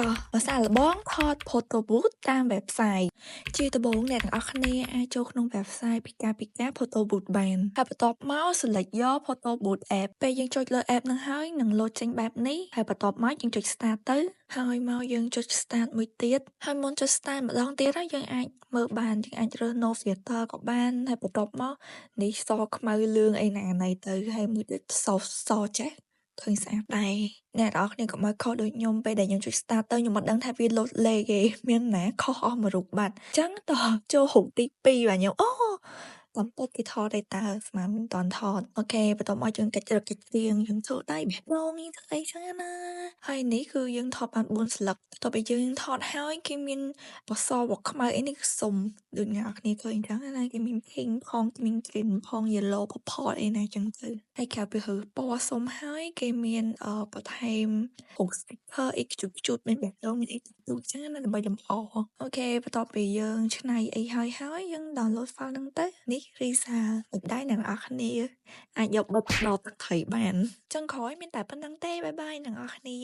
តោះភាសាល្បងថត Photo Booth តាម website ជាដំបូងអ្នកទាំងអស់គ្នាអាចចូលក្នុង website Pika Photo Booth បានហើយបន្ទាប់មក select យក Photo Booth app ពេលយើងចុចលើ app ហ្នឹងហើយនឹង load ចេញបែបនេះហើយបន្ទាប់មកយើងចុច start ទៅហើយមកយើងចុច start មួយទៀតហើយមុនចុច start ម្ដងទៀតហើយយើងអាចមើលបានយើងអាចរើស no filter ក៏បានហើយបន្ទាប់មកនេះសខ្មៅលឿងអីណាណីទៅហើយមួយទៀតសចេះឃើញស្អាតដែរអ្នកនរគ្នាកុំឲ្យខុសដូចខ្ញុំពេលដែលខ្ញុំចុច start ទៅខ្ញុំអត់ដឹងថាវា load លេខទេមានណាខុសអស់មួយរូបបាត់អញ្ចឹងតោះចូលរូបទី2បាទខ្ញុំតាមពិតគេថតឯតើស្មានមិនតាន់ថតអូខេបន្ទាប់មកយើងកិច្ចរកកិច្ចទៀងយើងចូលដៃបេះដូងនេះធ្វើអីចឹងណាហើយនេះគឺយើងថតបាន4ស្លឹកបន្ទាប់ពីយើងថតហើយគេមានពណ៌សពណ៌ខ្មៅអីនេះគឺសុំដូចអ្នកនរគ្នាឃើញចឹងណាគេមាន pink ផងមាន green ផង yellow purple អីណាចឹងទៅហើយក្រៅពីរើពណ៌សុំហើយគេមានបន្ថែមរូប sticker អីខ្ជូតៗមានបេះដូងមានអីទូចៗចឹងណាដើម្បីលម្អអូខេបន្ទាប់ពីយើងច្នៃអីហើយយើង download file ហ្នឹងទៅនេះ result ដូចដែរអ្នកនរគ្នាអាចយកបិទដល់ទឹកត្រីបានចឹងក្រោយមានតែប៉ុណ្្នឹងទេបាយបាយអ្នកនរគ្នា